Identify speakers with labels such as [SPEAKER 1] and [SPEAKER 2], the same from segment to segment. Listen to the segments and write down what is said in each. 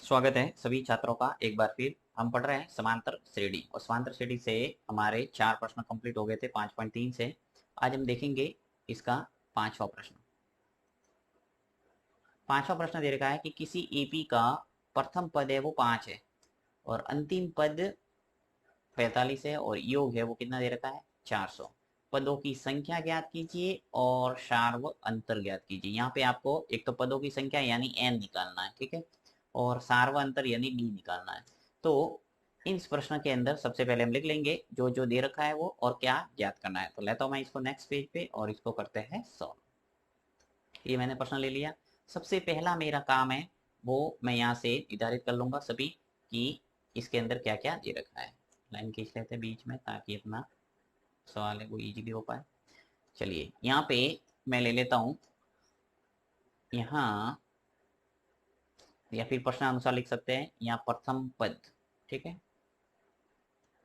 [SPEAKER 1] स्वागत है सभी छात्रों का। एक बार फिर हम पढ़ रहे हैं समांतर श्रेणी और समांतर श्रेणी से हमारे 4 प्रश्न कंप्लीट हो गए थे 5.3 से। आज हम देखेंगे इसका पांचवा प्रश्न। पांचवा प्रश्न दे रखा है कि किसी एपी का प्रथम पद है वो 5 है और अंतिम पद 45 है और योग है वो कितना दे रखा है 400। पदों की संख्या ज्ञात कीजिए और सार्व अंतर ज्ञात कीजिए। यहाँ पे आपको एक तो पदों की संख्या यानी n निकालना है, ठीक है, और सार्व अंतर यानी d निकालना है। तो इस प्रश्न के अंदर सबसे पहले हम लिख लेंगे जो जो दे रखा है वो और क्या ज्ञात करना है। तो लेता हूं मैं इसको नेक्स्ट पेज पे और इसको करते हैं सॉल्व। ये मैंने प्रश्न ले लिया। सबसे पहला मेरा काम है वो मैं यहाँ से निर्धारित कर लूंगा सभी कि इसके अंदर क्या क्या दे रखा है। लाइन खींच लेते हैं बीच में ताकि अपना सवाल है वो इजीली हो पाए। चलिए यहाँ पे मैं ले लेता हूँ, यहाँ या फिर प्रश्न अनुसार लिख सकते हैं यहाँ प्रथम पद, ठीक है।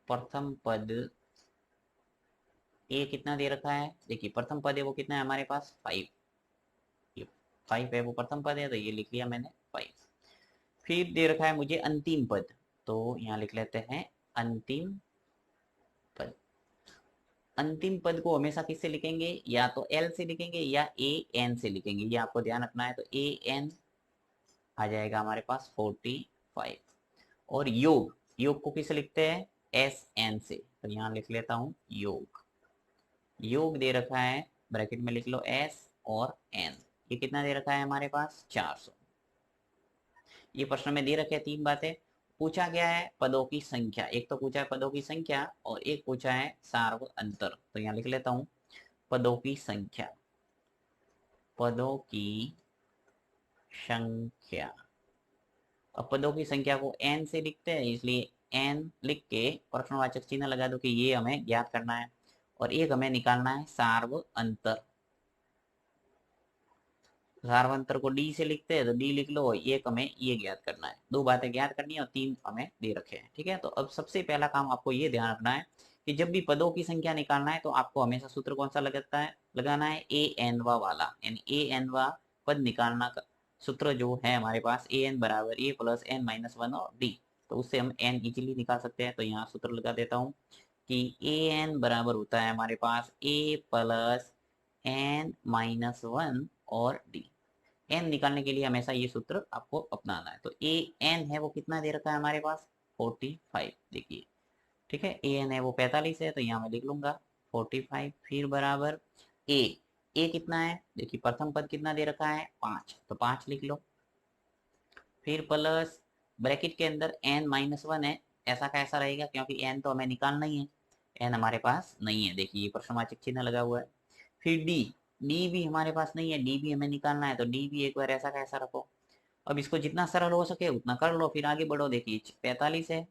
[SPEAKER 1] प्रथम पद ए कितना दे रखा है, देखिए प्रथम पद है वो कितना है हमारे पास 5। ये 5 है वो प्रथम पद है तो ये लिख लिया मैंने 5। फिर दे रखा है मुझे अंतिम पद, तो यहाँ लिख लेते हैं अंतिम पद। अंतिम पद को हमेशा किससे लिखेंगे, या तो एल से लिखेंगे या ए एन से लिखेंगे, ये आपको ध्यान रखना है। तो ए एन आ जाएगा हमारे पास 45। और योग, योग को किससे लिखते हैं एस एन से, तो यहाँ लिख लेता हूँ योग। योग दे रखा है ब्रैकेट में लिख लो एस और एन। ये कितना दे रखा है हमारे पास 400। ये प्रश्न में दे रखे हैं 3 बातें। पूछा गया है पदों की संख्या, एक तो पूछा है पदों की संख्या और एक पूछा है सार्व अंतर। तो यहाँ लिख लेता हूँ पदों की संख्या, पदों की संख्या। अब पदों की संख्या को n से लिखते हैं इसलिए n लिख के प्रश्नवाचक चिन्ह लगा दो कि ये हमें ज्ञात करना है। और एक हमें निकालना है सार्व अंतर। सार्व अंतर को d से लिखते हैं तो d लिख लो, एक हमें ये ज्ञात करना है। 2 बातें ज्ञात करनी है और 3 हमें दे रखे हैं, ठीक है। तो अब सबसे पहला काम आपको ये ध्यान रखना है कि जब भी पदों की संख्या निकालना है तो आपको हमेशा सूत्र कौन सा लगाना है ए एन वाला, यानी ए एन वा पद निकालना का सूत्र जो है हमारे पास ए एन बराबर ए प्लस एन माइनस 1 और डी। तो उससे हम एन इजीली निकाल सकते हैं। तो यहाँ सूत्र लगा देता हूँ कि ए एन बराबर होता है हमारे पास ए प्लस एन माइनस 1 और डी। एन निकालने के लिए हमेशा ये सूत्र आपको अपनाना है। तो ए एन है वो कितना दे रखा है हमारे पास 45, देखिए, ठीक है। ए एन है वो 45 है तो यहाँ मैं लिख लूंगा 45। फिर बराबर ए, ए कितना है देखिए प्रथम पद कितना दे रखा है 5, तो 5 लिख लो। फिर प्लस ब्रैकेट के अंदर एन माइनस 1 है, ऐसा का ऐसा रहेगा क्योंकि एन तो हमें निकालना ही है, एन हमारे पास नहीं है, देखिए ये प्रश्नवाचक चिन्ह लगा हुआ है। फिर डी, डी भी हमारे पास नहीं है, डी भी हमें निकालना है, तो डी भी एक बार ऐसा का ऐसा रखो। अब इसको जितना सरल हो सके उतना कर लो, फिर आगे बढ़ो। देखिए 45 है,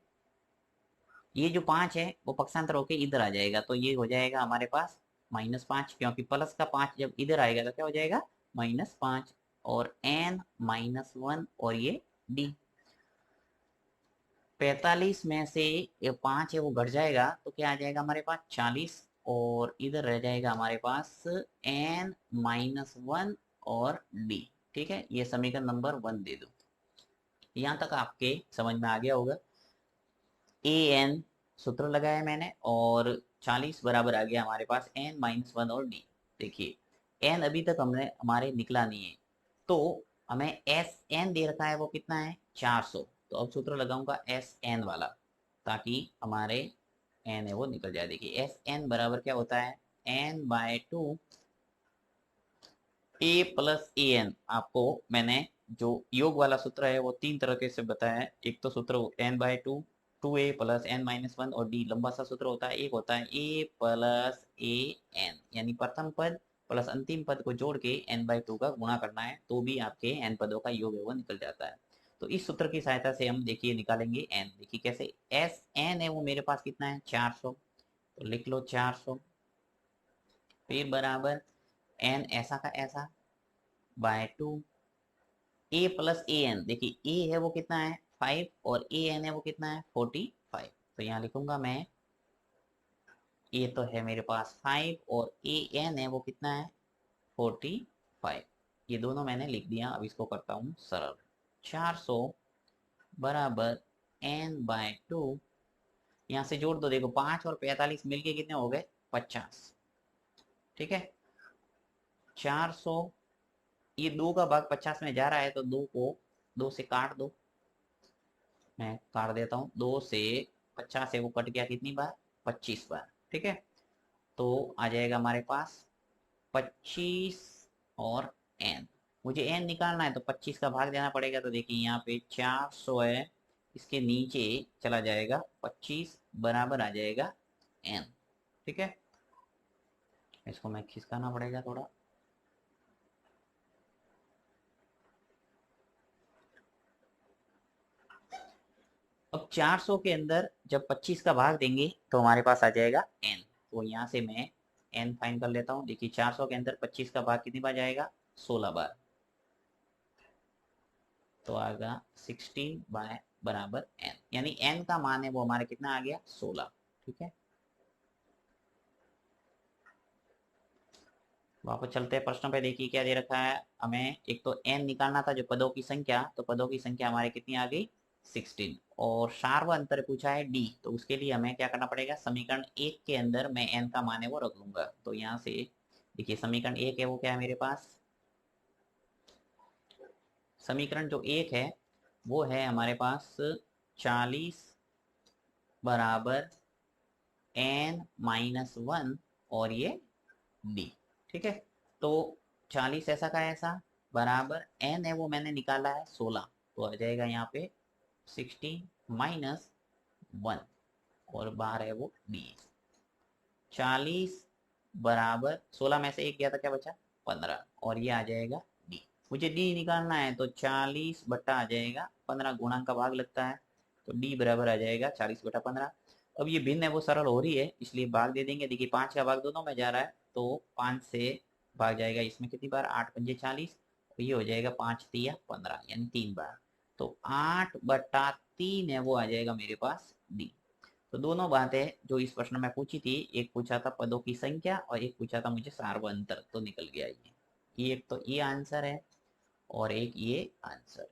[SPEAKER 1] ये जो 5 है वो पक्षांतर होके इधर आ जाएगा तो ये हो जाएगा हमारे पास -5, क्योंकि प्लस का 5 जब इधर आएगा तो क्या हो जाएगा -5। और n -1 और ये d, 45 में से ये 5 है वो घट जाएगा तो क्या आ जाएगा हमारे पास 40 और इधर रह जाएगा हमारे पास n-1 और d, ठीक है। ये समीकरण नंबर 1 दे दो। यहाँ तक आपके समझ में आ गया होगा। ए एन सूत्र लगाया मैंने और 40 बराबर आ गया हमारे पास n-1 और d। देखिए n अभी तक हमने हमारे निकला नहीं है तो हमें एस एन दे रखा है वो कितना है 400। तो अब सूत्र लगाऊंगा एस एन वाला ताकि हमारे n है वो निकल जाए। देखिए एस एन बराबर क्या होता है n/2 A plus A N. आपको मैंने जो योग वाला सूत्र है वो 3 तरीके से बताया है। एक तो सूत्र n/2, 2a प्लस n-1 और d लंबा सा सूत्र होता है। एक होता है a प्लस ए एन, यानी प्रथम पद प्लस अंतिम पद को जोड़ के n/2 का गुणा करना है तो भी आपके n पदों का योग है वो निकल जाता है। तो इस सूत्र की सहायता से हम देखिए निकालेंगे n। देखिए कैसे, एस एन है वो मेरे पास कितना है 400, तो लिख लो 400। फिर बराबर n ऐसा का ऐसा bye 2 A plus A N. देखिए ए है वो कितना है 5 और ए एन है वो कितना है 45। तो यहाँ लिखूंगा मैं ए तो है मेरे पास 5 और ए एन है वो कितना है 45। ये दोनों मैंने लिख दिया। अब इसको करता हूँ सरल। 400 बराबर n/2। यहाँ से जोड़ दो, देखो 5 और 45 मिलके कितने हो गए 50। ठीक है, 400, ये 2 का भाग 50 में जा रहा है तो 2 को 2 से काट दो, मैं काट देता हूँ। 2 से 50 से वो कट गया कितनी बार 25 बार। ठीक है, तो आ जाएगा हमारे पास 25 और n। मुझे n निकालना है तो 25 का भाग देना पड़ेगा। तो देखिए यहाँ पे 400 है, इसके नीचे चला जाएगा 25 बराबर आ जाएगा n। ठीक है, इसको मैं खिसकाना पड़ेगा थोड़ा। अब 400 के अंदर जब 25 का भाग देंगे तो हमारे पास आ जाएगा n। तो यहाँ से मैं n फाइन कर लेता हूँ। देखिए 400 के अंदर 25 का भाग कितनी बार जाएगा 16 बार, तो आएगा 16 बाय बराबर n, यानी n का मान है वो हमारे कितना आ गया 16। ठीक है, वापस चलते हैं प्रश्न पे। देखिए क्या दे रखा है हमें, एक तो n निकालना था जो पदों की संख्या, तो पदों की संख्या हमारे कितनी आ गई 16। और सार्व अंतर पूछा है d, तो उसके लिए हमें क्या करना पड़ेगा, समीकरण 1 के अंदर मैं n का मान है वो रख लूंगा। तो यहाँ से देखिए समीकरण 1 है वो क्या है मेरे पास, समीकरण जो 1 है वो है हमारे पास 40 बराबर n-1 और ये d। ठीक है, तो 40 ऐसा का ऐसा बराबर n है वो मैंने निकाला है 16, तो आ जाएगा यहाँ पे 16 - 1 और बाहर है वो d। 40 बराबर 16 में से एक गया था क्या बचा 15, और ये आ जाएगा d। मुझे d निकालना है तो 40 बट्टा आ जाएगा 15, गुणांक का भाग लगता है, तो d बराबर आ जाएगा 40/15। अब ये भिन्न है वो सरल हो रही है इसलिए भाग दे देंगे। देखिए 5 का भाग दोनों में जा रहा है तो 5 से भाग जाएगा इसमें कितनी बार 8 पंजे 40, तो ये हो जाएगा 5 तिया 15 यानी 3 बार, तो 8/3 है वो आ जाएगा मेरे पास d। तो दोनों बातें जो इस प्रश्न में पूछी थी, एक पूछा था पदों की संख्या और एक पूछा था मुझे सार्वंतर, तो निकल गया ये एक तो ये आंसर है और एक ये आंसर।